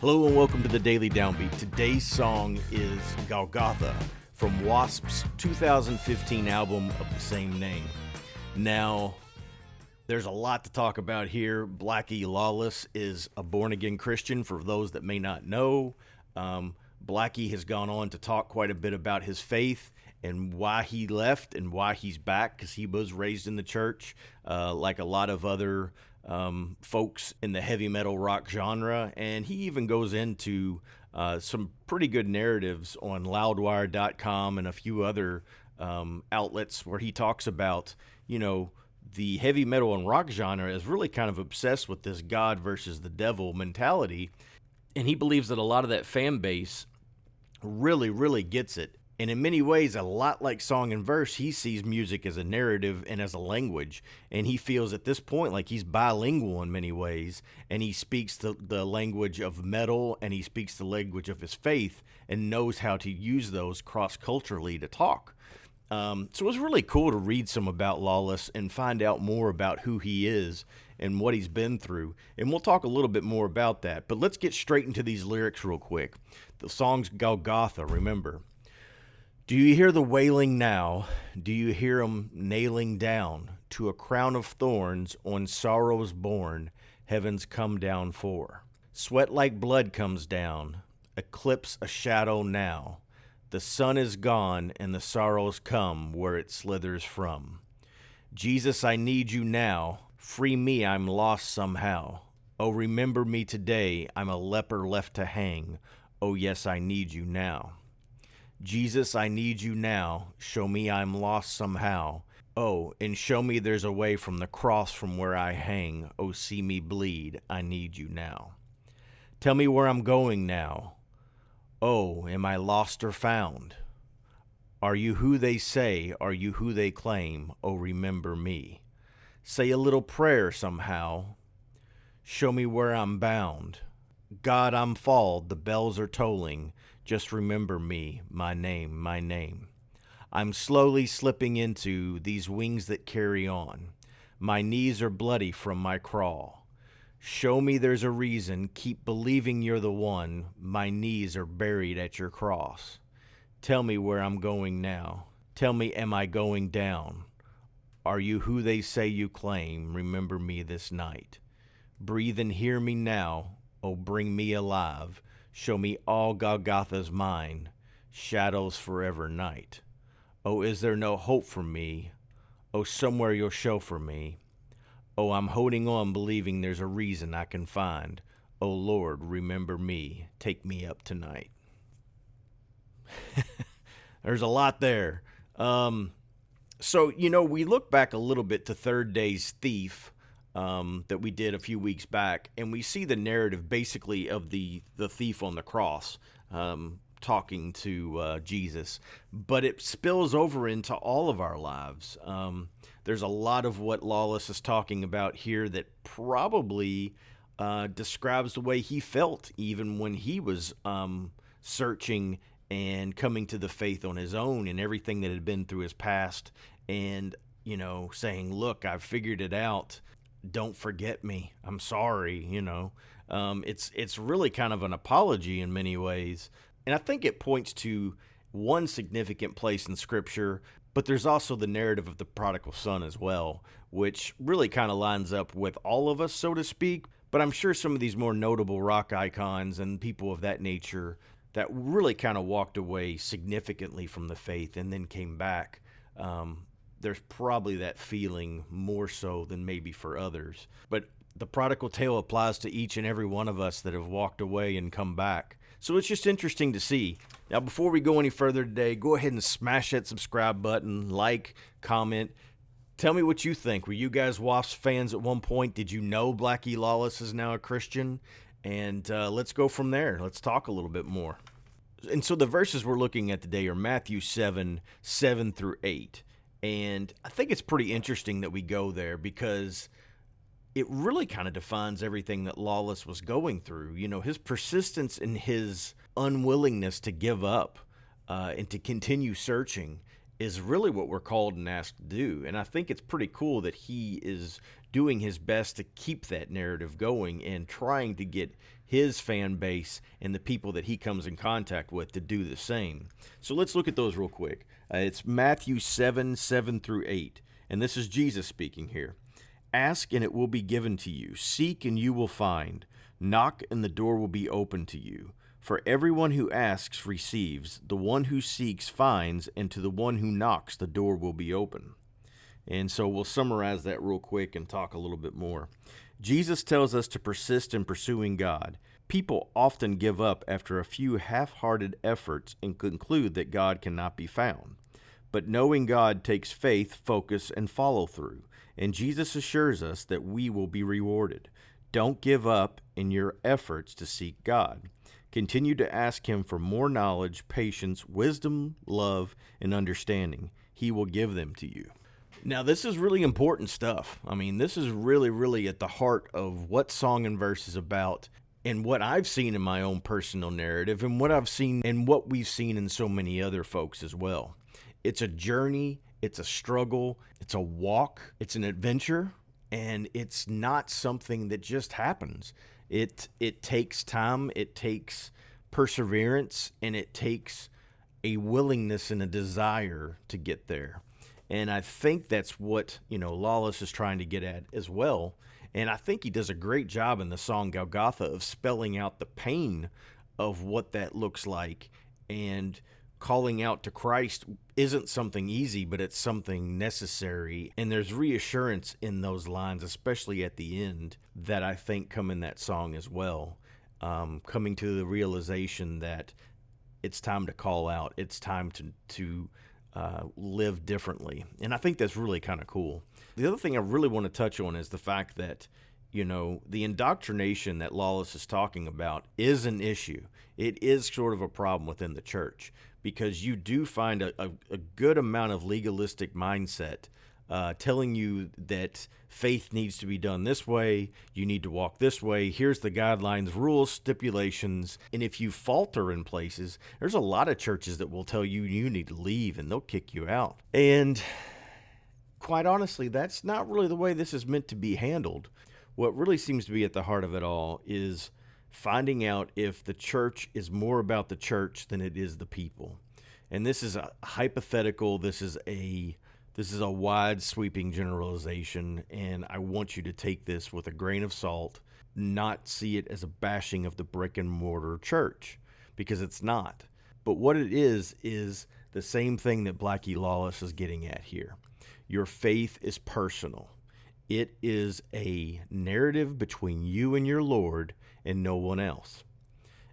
Hello and welcome to the Daily Downbeat. Today's song is Golgotha from W.A.S.P's 2015 album of the same name. Now, there's a lot to talk about here. Blackie Lawless is a born-again Christian, for those that may not know. Blackie has gone on to talk quite a bit about his faith and why he left and why he's back, because he was raised in the church, like a lot of other folks in the heavy metal rock genre. And he even goes into some pretty good narratives on loudwire.com and a few other outlets where he talks about, the heavy metal and rock genre is really kind of obsessed with this God versus the devil mentality. And he believes that a lot of that fan base really gets it. And in many ways, a lot like song and verse, he sees music as a narrative and as a language. And he feels at this point like he's bilingual in many ways. And he speaks the language of metal, and he speaks the language of his faith, and knows how to use those cross-culturally to talk. So it was really cool to read some about Lawless and find out more about who he is and what he's been through. And we'll talk a little bit more about that. But let's get straight into these lyrics real quick. The song's Golgotha, remember. Do you hear the wailing now? Do you hear 'em nailing down to a crown of thorns on sorrows born, heaven's come down for? Sweat like blood comes down, eclipse a shadow now. The sun is gone and the sorrows come where it slithers from. Jesus, I need you now. Free me, I'm lost somehow. Oh, remember me today. I'm a leper left to hang. Oh, yes, I need you now. Jesus, I need you now. Show me I'm lost somehow. Oh, and show me there's a way from the cross from where I hang. Oh, see me bleed. I need you now. Tell me where I'm going now. Oh, am I lost or found? Are you who they say? Are you who they claim? Oh, remember me. Say a little prayer somehow. Show me where I'm bound. God, I'm falled. The bells are tolling. Just remember me, my name, my name. I'm slowly slipping into these wings that carry on. My knees are bloody from my crawl. Show me there's a reason. Keep believing you're the one. My knees are buried at your cross. Tell me where I'm going now. Tell me, am I going down? Are you who they say you claim? Remember me this night. Breathe and hear me now. Oh, bring me alive. Show me all Golgotha's mine, shadows forever night. Oh, is there no hope for me? Oh, somewhere you'll show for me. Oh, I'm holding on, believing there's a reason I can find. Oh, Lord, remember me. Take me up tonight. There's a lot there. So, we look back a little bit to Third Day's Thief, that we did a few weeks back, and we see the narrative basically of the thief on the cross talking to Jesus, but it spills over into all of our lives. There's a lot of what Lawless is talking about here that probably describes the way he felt even when he was searching and coming to the faith on his own, and everything that had been through his past, and saying, look, I've figured it out. Don't forget me. I'm sorry. It's really kind of an apology in many ways. And I think it points to one significant place in Scripture, but there's also the narrative of the prodigal son as well, which really kind of lines up with all of us, so to speak. But I'm sure some of these more notable rock icons and people of that nature that really kind of walked away significantly from the faith and then came back, there's probably that feeling more so than maybe for others. But the prodigal tale applies to each and every one of us that have walked away and come back. So it's just interesting to see. Now, before we go any further today, go ahead and smash that subscribe button, like, comment. Tell me what you think. Were you guys W.A.S.P fans at one point? Did you know Blackie Lawless is now a Christian? And let's go from there. Let's talk a little bit more. And so the verses we're looking at today are Matthew 7 through 8. And I think it's pretty interesting that we go there because it really kind of defines everything that Lawless was going through. His persistence and his unwillingness to give up and to continue searching is really what we're called and asked to do. And I think it's pretty cool that he is doing his best to keep that narrative going and trying to get his fan base and the people that he comes in contact with to do the same. So let's look at those real quick. It's Matthew 7 through 8. And this is Jesus speaking here. Ask and it will be given to you. Seek and you will find. Knock and the door will be open to you. For everyone who asks receives, the one who seeks finds, and to the one who knocks the door will be open. And so we'll summarize that real quick and talk a little bit more. Jesus tells us to persist in pursuing God. People often give up after a few half-hearted efforts and conclude that God cannot be found. But knowing God takes faith, focus, and follow-through. And Jesus assures us that we will be rewarded. Don't give up in your efforts to seek God. Continue to ask Him for more knowledge, patience, wisdom, love, and understanding. He will give them to you. Now, this is really important stuff. I mean, this is really, really at the heart of what Song and Verse is about and what I've seen in my own personal narrative and what I've seen and what we've seen in so many other folks as well. It's a journey, it's a struggle, it's a walk, it's an adventure, and it's not something that just happens. It takes time, it takes perseverance, and it takes a willingness and a desire to get there. And I think that's what, Lawless is trying to get at as well. And I think he does a great job in the song Golgotha of spelling out the pain of what that looks like. And calling out to Christ isn't something easy, but it's something necessary. And there's reassurance in those lines, especially at the end, that I think come in that song as well. Coming to the realization that it's time to call out. It's time to live differently. And I think that's really kind of cool. The other thing I really want to touch on is the fact that, the indoctrination that Lawless is talking about is an issue. It is sort of a problem within the church because you do find a good amount of legalistic mindset telling you that faith needs to be done this way, you need to walk this way, here's the guidelines, rules, stipulations, and if you falter in places, there's a lot of churches that will tell you you need to leave and they'll kick you out. And quite honestly, that's not really the way this is meant to be handled. What really seems to be at the heart of it all is finding out if the church is more about the church than it is the people. And this is a hypothetical, this is a wide sweeping generalization, and I want you to take this with a grain of salt, not see it as a bashing of the brick and mortar church, because it's not. But what it is the same thing that Blackie Lawless is getting at here. Your faith is personal. It is a narrative between you and your Lord and no one else.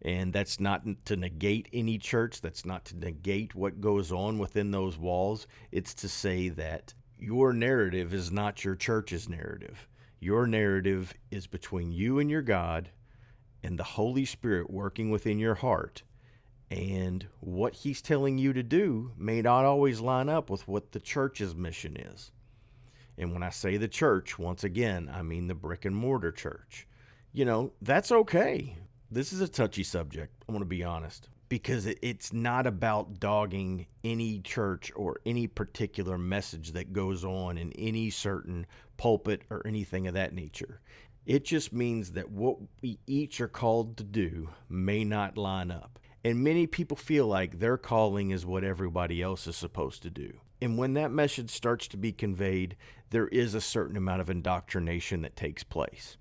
And that's not to negate any church. That's not to negate what goes on within those walls. It's to say that your narrative is not your church's narrative. Your narrative is between you and your God and the Holy Spirit working within your heart. And what He's telling you to do may not always line up with what the church's mission is. And when I say the church, once again, I mean the brick and mortar church. That's okay. This is a touchy subject, I'm going to be honest, because it's not about dogging any church or any particular message that goes on in any certain pulpit or anything of that nature. It just means that what we each are called to do may not line up. And many people feel like their calling is what everybody else is supposed to do. And when that message starts to be conveyed, there is a certain amount of indoctrination that takes place.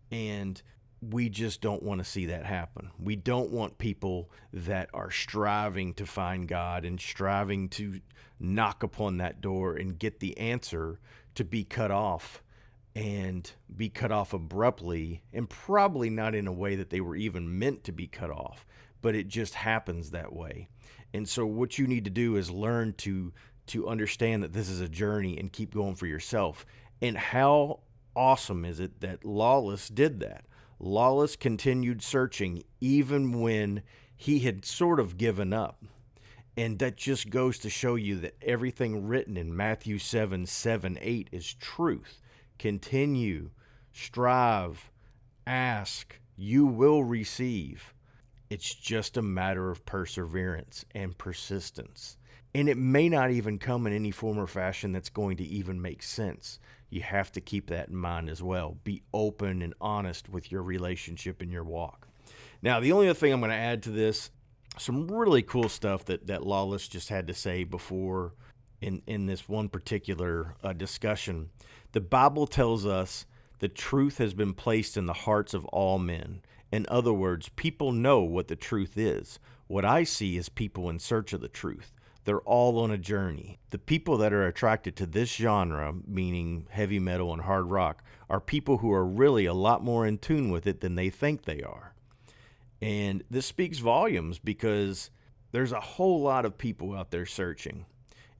And we just don't want to see that happen. We don't want people that are striving to find God and striving to knock upon that door and get the answer to be cut off, and be cut off abruptly, and probably not in a way that they were even meant to be cut off, but it just happens that way. And so what you need to do is learn to understand that this is a journey and keep going for yourself. And how awesome is it that Lawless did that? Lawless continued searching even when he had sort of given up. And that just goes to show you that everything written in Matthew 7:8 is truth. Continue, strive, ask, you will receive. It's just a matter of perseverance and persistence. And it may not even come in any form or fashion that's going to even make sense. You have to keep that in mind as well. Be open and honest with your relationship and your walk. Now, the only other thing I'm going to add to this, some really cool stuff that Lawless just had to say before in this one particular discussion. The Bible tells us the truth has been placed in the hearts of all men. In other words, people know what the truth is. What I see is people in search of the truth. They're all on a journey. The people that are attracted to this genre, meaning heavy metal and hard rock, are people who are really a lot more in tune with it than they think they are. And this speaks volumes because there's a whole lot of people out there searching.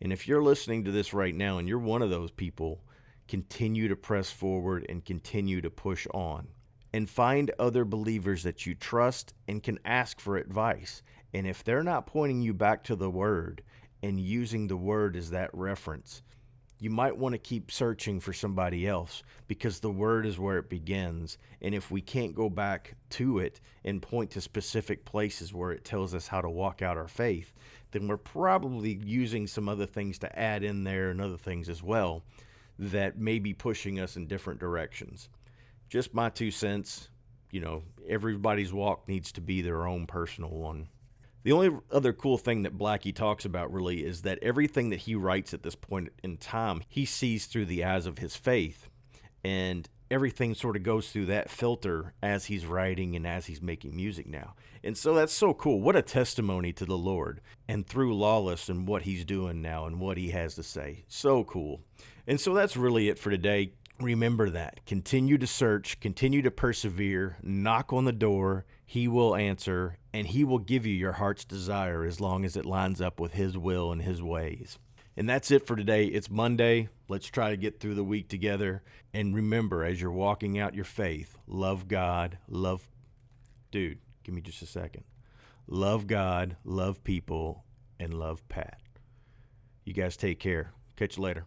And if you're listening to this right now and you're one of those people, continue to press forward and continue to push on. And find other believers that you trust and can ask for advice. And if they're not pointing you back to the Word and using the Word as that reference, you might want to keep searching for somebody else, because the Word is where it begins. And if we can't go back to it and point to specific places where it tells us how to walk out our faith, then we're probably using some other things to add in there and other things as well that may be pushing us in different directions. Just my 2 cents. Everybody's walk needs to be their own personal one. The only other cool thing that Blackie talks about really is that everything that he writes at this point in time, he sees through the eyes of his faith. And everything sort of goes through that filter as he's writing and as he's making music now. And so that's so cool. What a testimony to the Lord and through Lawless and what he's doing now and what he has to say. So cool. And so that's really it for today. Remember that. Continue to search, continue to persevere, knock on the door. He will answer, and he will give you your heart's desire as long as it lines up with his will and his ways. And that's it for today. It's Monday. Let's try to get through the week together. And remember, as you're walking out your faith, love God, dude, give me just a second. Love God, love people, and love Pat. You guys take care. Catch you later.